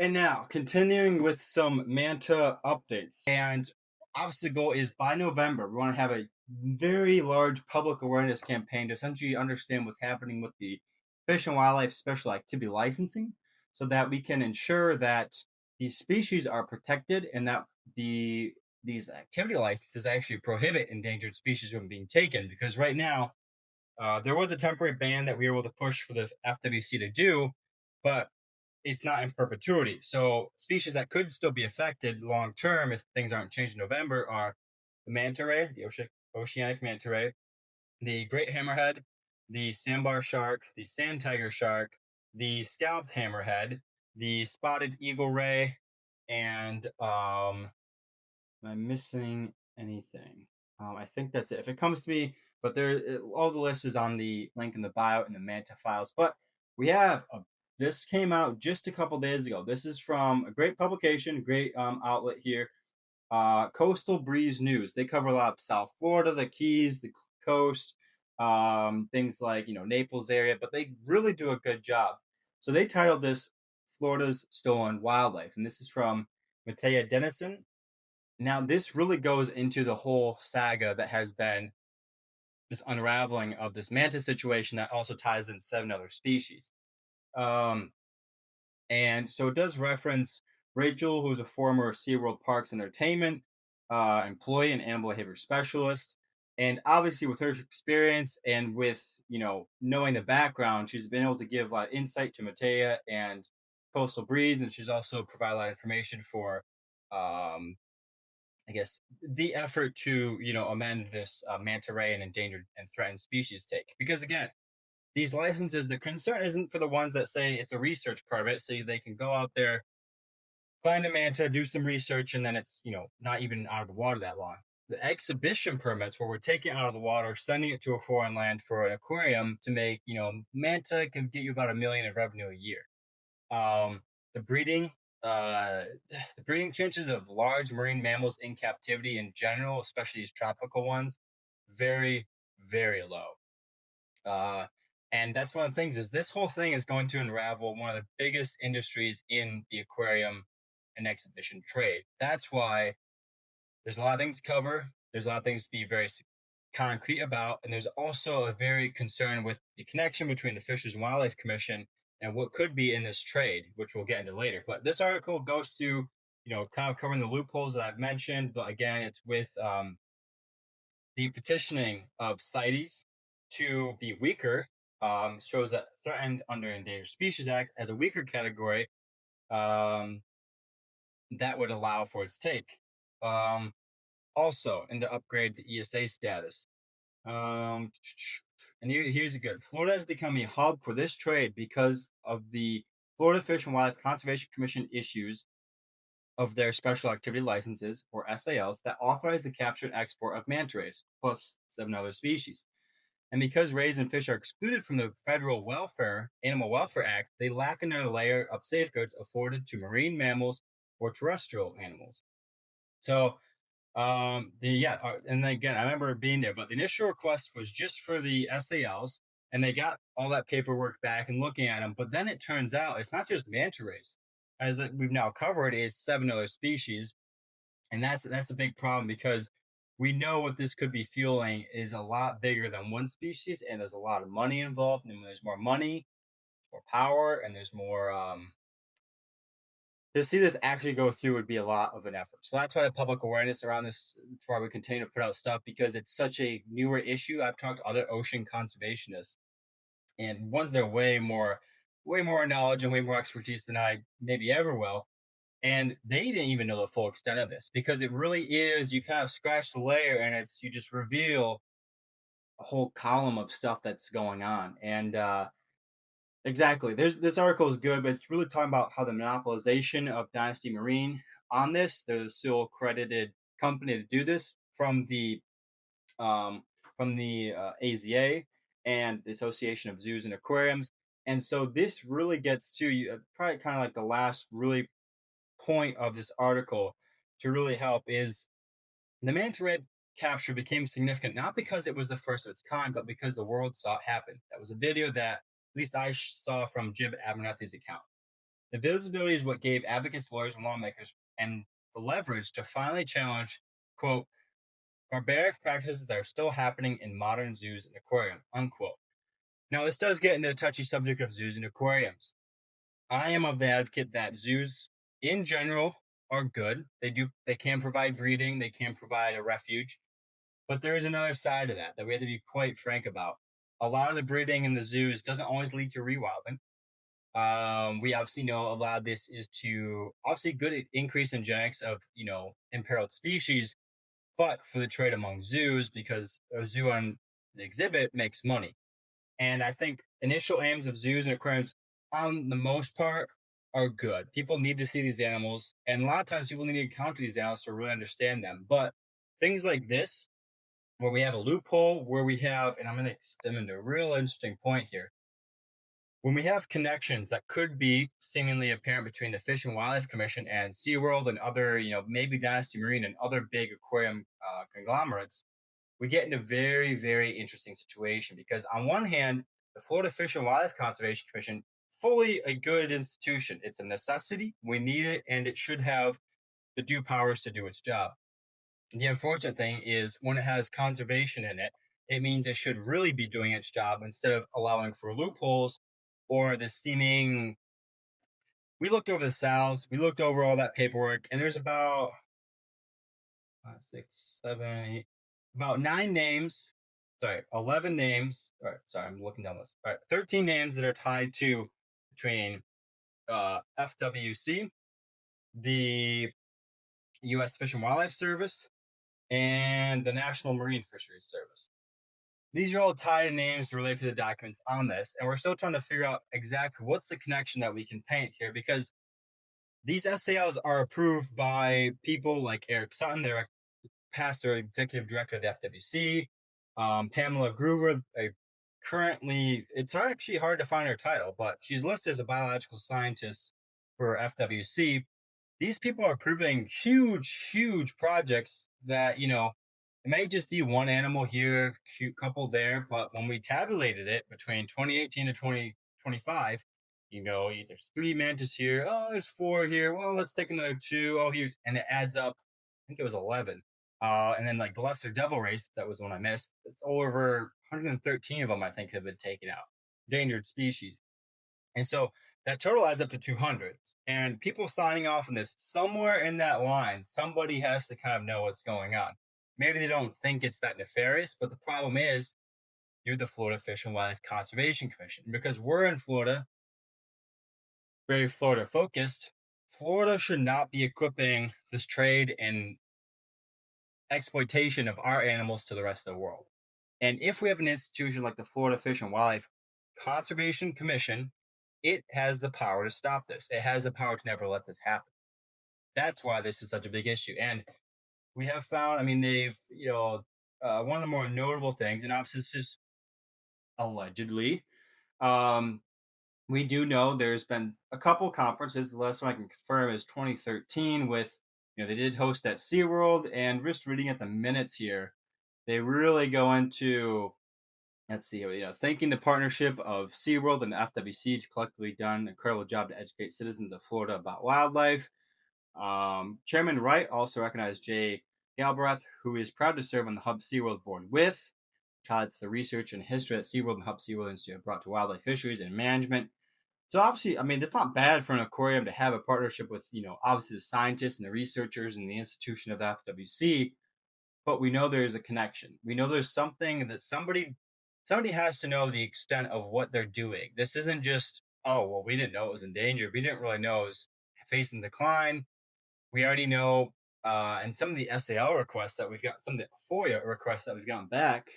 And now, continuing with some Manta updates. And obviously, the goal is by November, we want to have a very large public awareness campaign to essentially understand what's happening with the Fish and Wildlife Special Activity licensing so that we can ensure that these species are protected and that these activity licenses actually prohibit endangered species from being taken. Because right now, there was a temporary ban that we were able to push for the FWC to do, but it's not in perpetuity. So species that could still be affected long term if things aren't changed in November are the manta ray, the oceanic manta ray, the great hammerhead, the sandbar shark, the sand tiger shark, the scalped hammerhead, the spotted eagle ray, and am I missing anything? I think that's it. If it comes to me, but all the list is on the link in the bio in the Manta files. But we have this came out just a couple days ago. This is from a great publication, great outlet here, Coastal Breeze News. They cover a lot of South Florida, the Keys, the coast, things like Naples area, but they really do a good job. So they titled this "Florida's Stolen Wildlife," and this is from Matea Dennison. Now, this really goes into the whole saga that has been this unraveling of this manta situation that also ties in seven other species. Um, and so it does reference Rachel, who's a former SeaWorld Parks Entertainment employee and animal behavior specialist. And obviously, with her experience and with knowing the background, she's been able to give a lot of insight to Matea and Coastal Breeze, and she's also provided a lot of information for I guess the effort to amend this manta ray and endangered and threatened species take, because again, these licenses, the concern isn't for the ones that say it's a research permit so they can go out there, find a manta, do some research, and then it's not even out of the water that long. The exhibition permits, where we're taking it out of the water, sending it to a foreign land for an aquarium to make, manta can get you about $1 million in revenue a year. Um, the breeding, uh, the breeding chances of large marine mammals in captivity in general, especially these tropical ones, very, very low. Uh, and that's one of the things, is this whole thing is going to unravel one of the biggest industries in the aquarium and exhibition trade. That's why there's a lot of things to cover. There's a lot of things to be very concrete about, and there's also a very concern with the connection between the Fish and Wildlife Commission and what could be in this trade, which we'll get into later. But this article goes to, kind of covering the loopholes that I've mentioned. But again, it's with the petitioning of CITES to be weaker. Shows that threatened under Endangered Species Act as a weaker category, um, that would allow for its take. Also, and to upgrade the ESA status. Um, and here's a good. Florida has become a hub for this trade because of the Florida Fish and Wildlife Conservation Commission issues of their special activity licenses, or SALs, that authorize the capture and export of manta rays, plus seven other species. And because rays and fish are excluded from the Federal Animal Welfare Act, they lack another layer of safeguards afforded to marine mammals or terrestrial animals. So and then again, I remember being there, but the initial request was just for the SALs, and they got all that paperwork back and looking at them. But then it turns out it's not just manta rays, as we've now covered, is seven other species, and that's a big problem, because we know what this could be fueling is a lot bigger than one species, and there's a lot of money involved. And when there's more money, more power, and there's more to see this actually go through would be a lot of an effort. So that's why the public awareness around this, that's why we continue to put out stuff, because it's such a newer issue. I've talked to other ocean conservationists, and ones that are way more knowledge and way more expertise than I maybe ever will. And they didn't even know the full extent of this, because it really is, you kind of scratch the layer and you just reveal a whole column of stuff that's going on. And exactly. This article is good, but it's really talking about how the monopolization of Dynasty Marine on this. They're the sole credited company to do this um, from the AZA and the Association of Zoos and Aquariums. And so this really gets to you, probably kind of like the last really point of this article to really help is the manta ray capture became significant not because it was the first of its kind, but because the world saw it happen. That was a video that at least I saw from Jib Abernethy's account. The visibility is what gave advocates, lawyers, and lawmakers and the leverage to finally challenge, quote, barbaric practices that are still happening in modern zoos and aquariums, unquote. Now, this does get into the touchy subject of zoos and aquariums. I am of the advocate that zoos in general are good. They can provide breeding, they can provide a refuge, but there is another side of that we have to be quite frank about. A lot of the breeding in the zoos doesn't always lead to rewilding. We obviously know a lot of this is to obviously good increase in genetics of imperiled species, but for the trade among zoos because a zoo on the exhibit makes money. And I think initial aims of zoos and aquariums, on the most part, are good. People need to see these animals, and a lot of times people need to encounter these animals to really understand them. But things like this, where we have a loophole, where we have, and I'm going to extend into a real interesting point here. When we have connections that could be seemingly apparent between the Fish and Wildlife Commission and SeaWorld and other, maybe Dynasty Marine and other big aquarium conglomerates, we get in a very, very interesting situation because on one hand, the Florida Fish and Wildlife Conservation Commission, fully a good institution. It's a necessity. We need it, and it should have the due powers to do its job. The unfortunate thing is when it has conservation in it, it means it should really be doing its job instead of allowing for loopholes or the seeming. We looked over the SALs, we looked over all that paperwork, and there's about 6, 7, 8, about 9 names. Sorry, 11 names. All right, sorry, I'm looking down this. All right, 13 names that are tied to between FWC, the U.S. Fish and Wildlife Service, and the National Marine Fisheries Service. These are all tied names related to the documents on this, and we're still trying to figure out exactly what's the connection that we can paint here because these SALs are approved by people like Eric Sutton, they're past executive director of the FWC, Pamela Groover. Currently, it's actually hard to find her title, but she's listed as a biological scientist for FWC. These people are approving huge, huge projects that, it may just be one animal here, cute couple there, but when we tabulated it between 2018 to 2025, there's 3 mantis here. Oh, there's 4 here. Well, let's take another 2. Oh, and it adds up. I think it was 11. And then like the lesser devil race, that was one I missed. It's over 113 of them, I think, have been taken out. Endangered species. And so that total adds up to 200. And people signing off on this, somewhere in that line, somebody has to kind of know what's going on. Maybe they don't think it's that nefarious, but the problem is you're the Florida Fish and Wildlife Conservation Commission. Because we're in Florida, very Florida focused, Florida should not be equipping this trade and exploitation of our animals to the rest of the world. And if we have an institution like the Florida Fish and Wildlife Conservation Commission, it has the power to stop this. It has the power to never let this happen. That's why this is such a big issue. And we have found, they've, one of the more notable things, and obviously it's just allegedly, we do know there's been a couple conferences. The last one I can confirm is 2013 with, they did host at SeaWorld, and just reading at the minutes here, they really go into, let's see, thanking the partnership of SeaWorld and the FWC to collectively done an incredible job to educate citizens of Florida about wildlife. Chairman Wright also recognized Jay Galbraith, who is proud to serve on the Hub SeaWorld board with, which highlights the research and history that SeaWorld and Hub SeaWorld Institute have brought to wildlife fisheries and management. So obviously, it's not bad for an aquarium to have a partnership with, obviously the scientists and the researchers and the institution of the FWC, but we know there's a connection. We know there's something that somebody has to know the extent of what they're doing. This isn't just, oh, well, we didn't know it was endangered. We didn't really know it was facing decline. We already know, and some of the SAL requests that we've got, some of the FOIA requests that we've gotten back,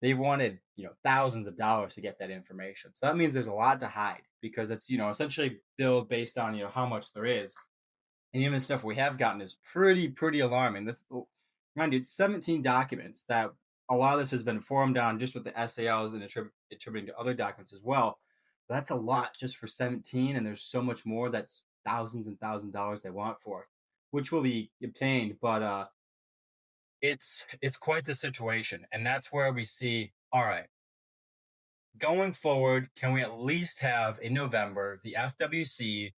they've wanted, thousands of dollars to get that information. So that means there's a lot to hide because it's, essentially billed based on, how much there is. And even the stuff we have gotten is pretty alarming. Mind you, it's 17 documents that a lot of this has been formed on just with the SALs and attributing to other documents as well. But that's a lot just for 17, and there's so much more that's thousands and thousands of dollars they want for, which will be obtained. But it's quite the situation, and that's where we see, all right, going forward, can we at least have in November the FWC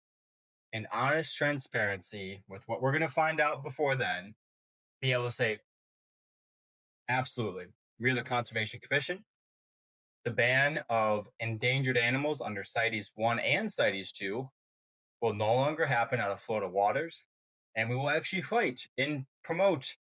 in honest transparency with what we're going to find out before then, be able to say, absolutely, we're the Conservation Commission. The ban of endangered animals under CITES 1 and CITES 2 will no longer happen out of Florida waters, and we will actually fight and promote